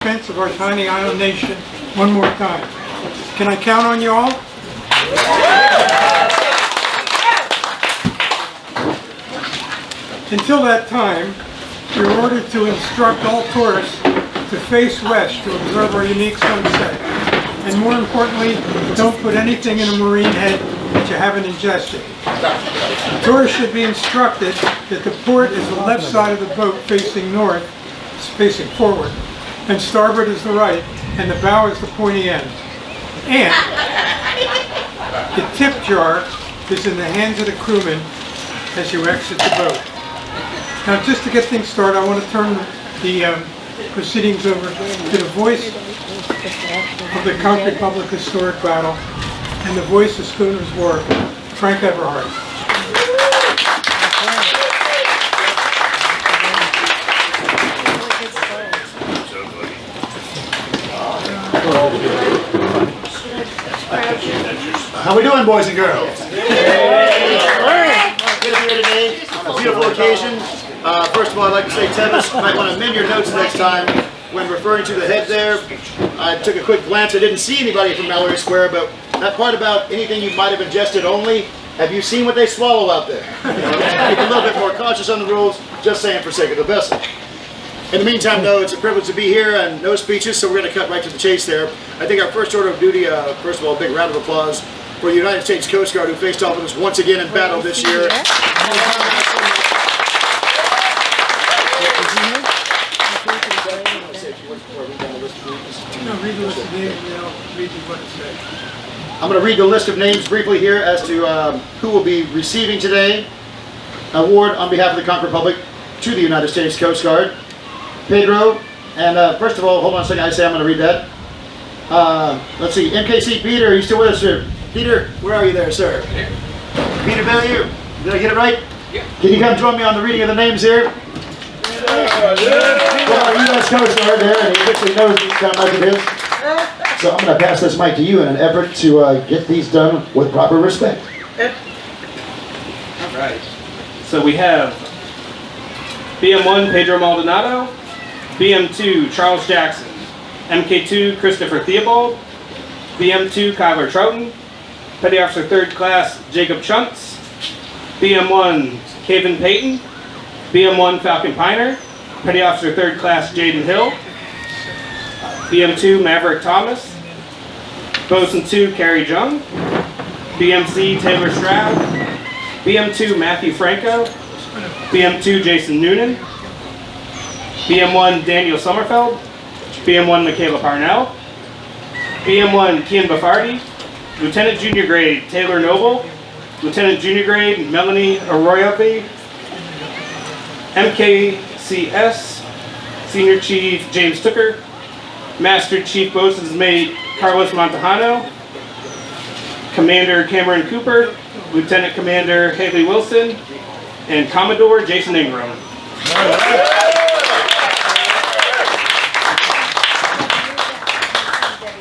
Defense of our tiny island nation one more time. Can I count on you all? Until that time, you're ordered to instruct all tourists to face west to observe our unique sunset. And more importantly, don't put anything in a marine head that you haven't ingested. Tourists should be instructed that the port is the left side of the boat facing north, facing forward, and starboard is the right, and the bow is the pointy end. And the tip jar is in the hands of the crewman as you exit the boat. Now, just to get things started, I want to turn the proceedings over to the voice of the Conch Republic Historic Battle and the voice of Schooner's War, Frank Everhart. How we doing, boys and girls? Good to be here today on a beautiful occasion. First of all, I'd like to say, Tevis, you might want to amend your notes next time when referring to the head there. I took a quick glance. I didn't see anybody from Mallory Square, but that part about anything you might have ingested only, have you seen what they swallow out there? You know, be a little bit more cautious on the rules, just saying for sake of the vessel. In the meantime, though, it's a privilege to be here and no speeches, so we're going to cut right to the chase there. I think our first order of duty, first of all, a big round of applause for the United States Coast Guard who faced off with us once again in battle this year. I'm going to read the list of names briefly here as to who will be receiving today award on behalf of the Conch Republic to the United States Coast Guard. Pedro, and first of all, hold on a second, I say I'm going to read that. Let's see, MKC Peter, are you still with us, sir? Peter, where are you there, sir? Peter Bellew, did I get it right? Yeah. Can you come join me on the reading of the names here? Well, U.S. Coast Guard there, and he officially knows these kind of like it is. So I'm going to pass this mic to you in an effort to get these done with proper respect. All right. So we have BM1 Pedro Maldonado, BM2 Charles Jackson, MK2 Christopher Theobald, BM2 Kyler Troughton, Petty Officer 3rd Class Jacob Chuntz, BM1 Kevin Payton, BM1 Falcon Piner, Petty Officer 3rd Class Jaden Hill, BM2 Maverick Thomas, Bosun 2 Carrie Jung, BMC Taylor Stroud, BM2 Matthew Franco, BM2 Jason Noonan, BM1 Daniel Sommerfeld, BM1 Michaela Parnell, BM1 Kian Bafardi, Lieutenant Junior Grade Taylor Noble, Lieutenant Junior Grade Melanie Arroyope, MKCS Senior Chief James Tooker, Master Chief Bosun's Mate Carlos Montejano, Commander Cameron Cooper, Lieutenant Commander Haley Wilson, and Commodore Jason Ingram.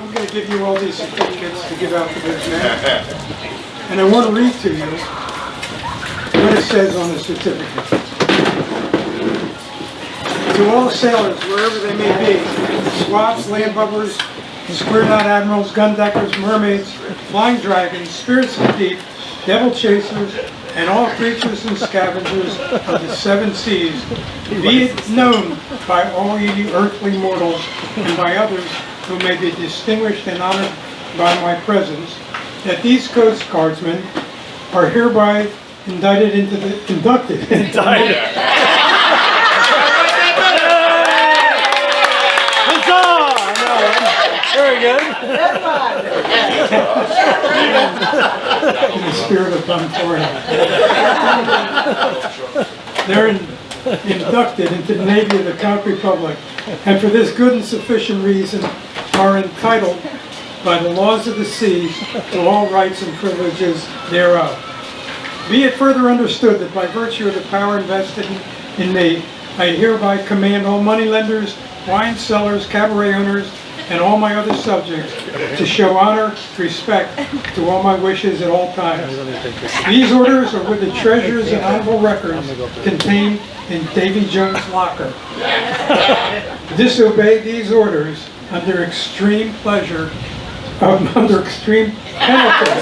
I'm going to give you all these certificates to give out to those men. And I want to read to you what it says on the certificate. To all sailors, wherever they may be, swabs, land bubbers, square knot admirals, gun deckers, mermaids, flying dragons, spirits of the deep, devil chasers, and all creatures and scavengers of the seven seas, be it known by all ye earthly mortals and by others who may be distinguished and honored by my presence, that these Coast Guardsmen are hereby inducted into the Very good. In the spirit of Buntoria. They're inducted into the Navy of the Conch Republic, and for this good and sufficient reason are entitled by the laws of the sea to all rights and privileges thereof. Be it further understood that by virtue of the power invested in me, I hereby command all moneylenders, wine sellers, cabaret owners, and all my other subjects to show honor, respect to all my wishes at all times. These orders are with the treasures and honorable records contained in Davy Jones' locker. disobey these orders under extreme pleasure, under extreme penalty.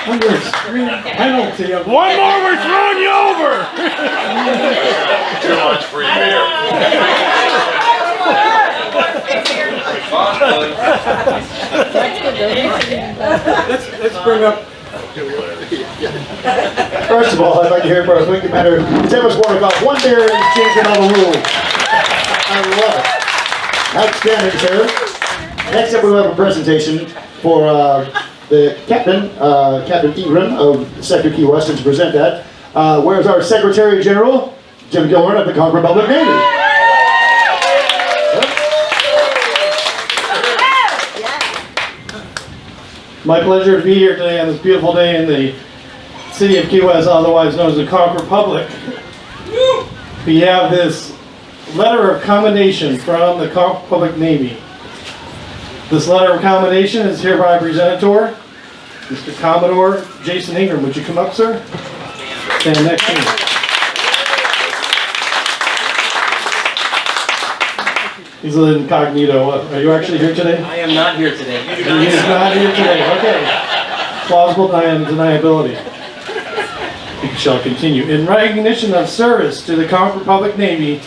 Under extreme penalty of One more, we're throwing you over! Too much free beer. let's bring up. First of all, I'd like to hear from our wicked matter. Tell us more about one beer and changing all the rules. I love it. Outstanding, sir. Next up, we have a presentation for the captain, Captain Ingram of Sector Key West, and to present that. Where's our Secretary General, Jim Gilhorn of the Concord Public Navy? My pleasure to be here today on this beautiful day in the city of Key West, otherwise known as the Concord Public. We have this letter of commendation from the Concord Public Navy. This letter of commendation is hereby presented to her. Mr. Commodore Jason Ingram, would you come up, sir? Stand next to me. He's a little incognito. Are you actually here today? I am not here today. He is not here today. Okay. Plausible deniability. We shall continue. In recognition of service to the Concord Public Navy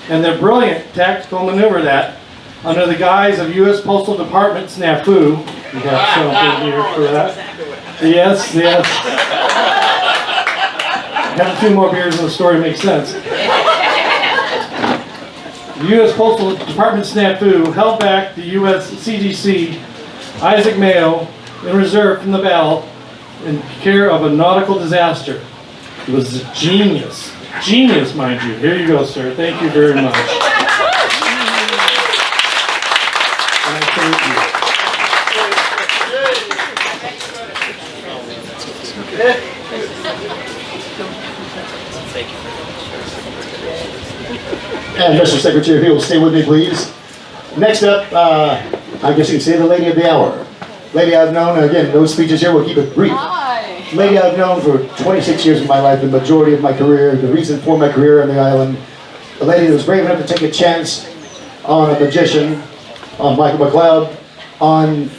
and their brilliant tactical maneuver that, under the guise of U.S. Postal Department snafu, we have something here for that. Yes, yes. Have a few more beers and the story makes sense. The U.S. Postal Department snafu held back the U.S. CDC Isaac Mayo in reserve from the battle in care of a nautical disaster. It was a genius. Genius, mind you. Here you go, sir. Thank you very much. And I thank you. And Mr. Secretary, if you will stay with me, please. Next up, I guess you can say the lady of the hour. Lady I've known, again, no speeches here, we'll keep it brief. Hi. Lady I've known for 26 years of my life, the majority of my career, the reason for my career on the island. A lady that was brave enough to take a chance on a magician, on Michael McLeod, on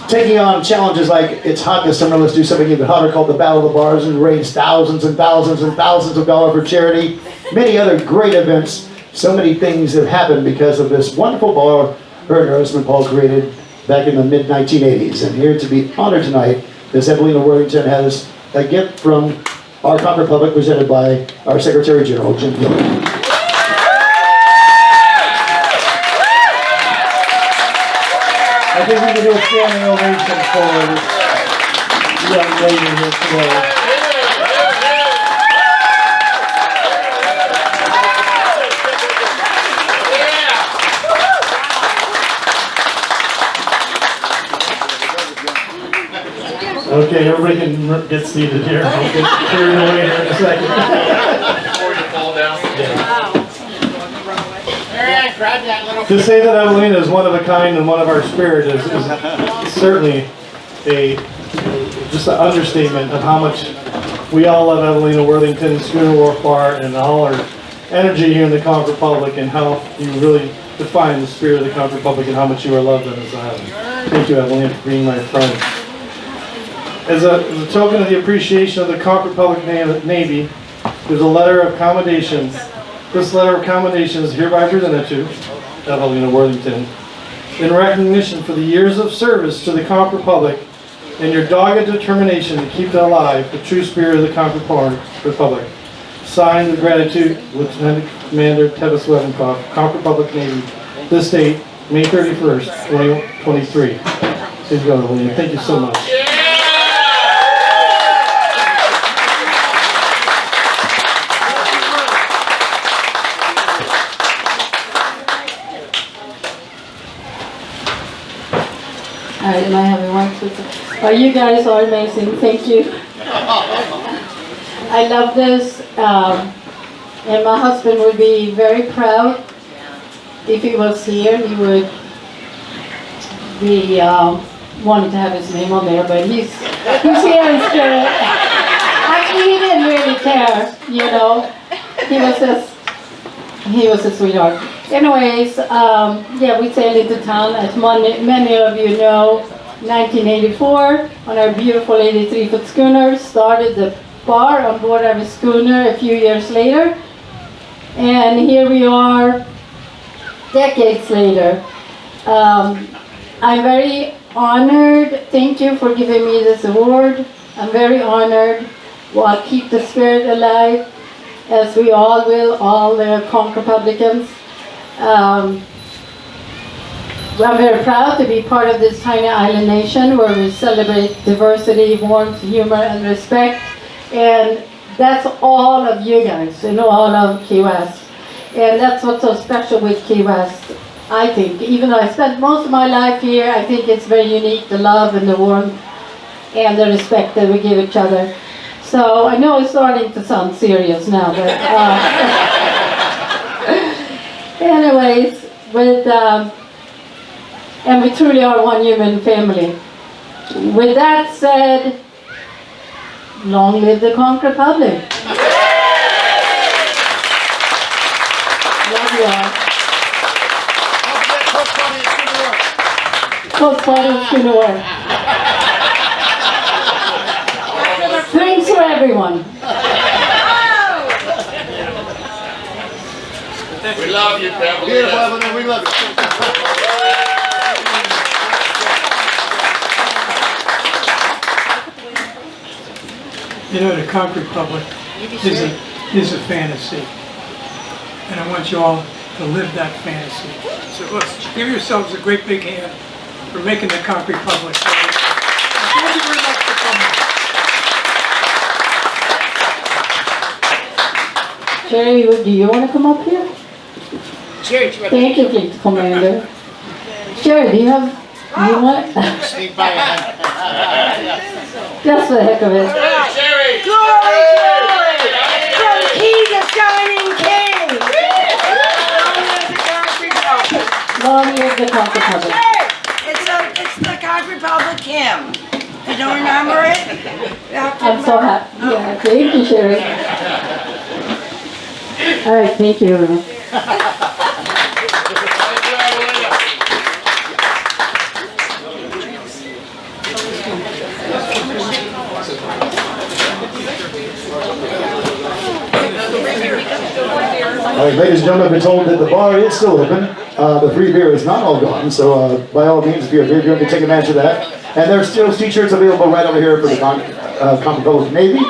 taking on challenges like it's hot this summer, let's do something even hotter called the Battle of the Bars and raise thousands and thousands and thousands of dollars for charity. Many other great events. So many things have happened because of this wonderful bar her and her husband Paul created back in the mid-1980s. And here to be honored tonight, Miss Evalina Worthington has a gift from our Concord Public presented by our Secretary General, Jim Gilhorn. I think we can do a standing ovation for this young lady here today. Okay, everybody can get seated here. I'll get carried away here in a second. Before you fall down. To say that Evalina is one of a kind and one of our spirit is certainly just an understatement of how much we all love Evalina Worthington, Schooner Wharf Bar, and all our energy here in the Concord Public, and how you really define the spirit of the Concord Public and how much you are loved on this island. Thank you, Evalina, for being my friend. As a token of the appreciation of the Concord Public Navy, there's a letter of commendation. This letter of commendation is hereby presented to Evalina Worthington in recognition for the years of service to the Concord Public and your dogged determination to keep alive the true spirit of the Concord Republic. Signed with gratitude, Lieutenant Commander Tevis Levenkoff, Concord Public Navy. This date, May 31st, 2023. Please go, Evalina. Thank you so much. Alright, am I having one, two, three? Oh, you guys are amazing. Thank you. I love this. And my husband would be very proud if he was here. He would be wanting to have his name on there, but he's here in spirit. I'm eating here really care, you know. He was a sweetheart. Anyways, yeah, we sailed into town, as many of you know, 1984, on our beautiful 83-foot schooner, started the bar on board our schooner a few years later. And here we are, decades later. I'm very honored. Thank you for giving me this award. I'm very honored. Well, keep the spirit alive, as we all will, all the Conch Republicans. I'm very proud to be part of this tiny island nation where we celebrate diversity, warmth, humor, and respect. And that's all of you guys and all of Key West. And that's what's so special with Key West, I think. Even though I spent most of my life here, I think it's very unique, the love and the warmth and the respect that we give each other. So I know it's starting to sound serious now, but anyways, and we truly are one human family. With that said, long live the Conch Republic. Love you all. Coast Party is going to work. Drinks for everyone. We love you, Evalina. Beautiful, Evalina, we love you. You know, the Conch Republic is a fantasy. And I want you all to live that fantasy. So look, give yourselves a great big hand for making the Conch Republic. Thank you very much for coming. Jerry, do you want to come up here? Jerry, Thank you, please, Commander. Jerry, do you want? Sneak by. Just for the heck of it. Jerry! Glory, glory! From key to shining king! Long live the Conch Republic. It's the Conch Republic hymn. You don't remember it? You have to I'm so happy. Yeah, thank you, Sherry. All right, thank you, everyone. All right, ladies and gentlemen, I've been told that the bar is still open. The free beer is not all gone, so by all means, if you're a beer drinker, take advantage of that. And there's still t-shirts available right over here for the Conch Republic Navy.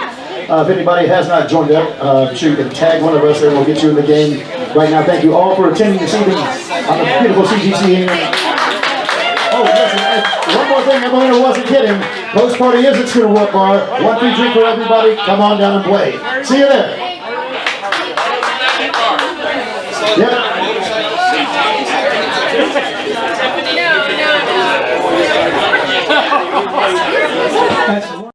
If anybody has not joined up, I'm sure you can tag one of us and we'll get you in the game right now. Thank you all for attending this evening on the beautiful CGC. Oh, listen, one more thing, Evalina wasn't kidding. Post party is at Schooner Wharf Bar. One free drink for everybody. Come on down and play. See you there. Yep.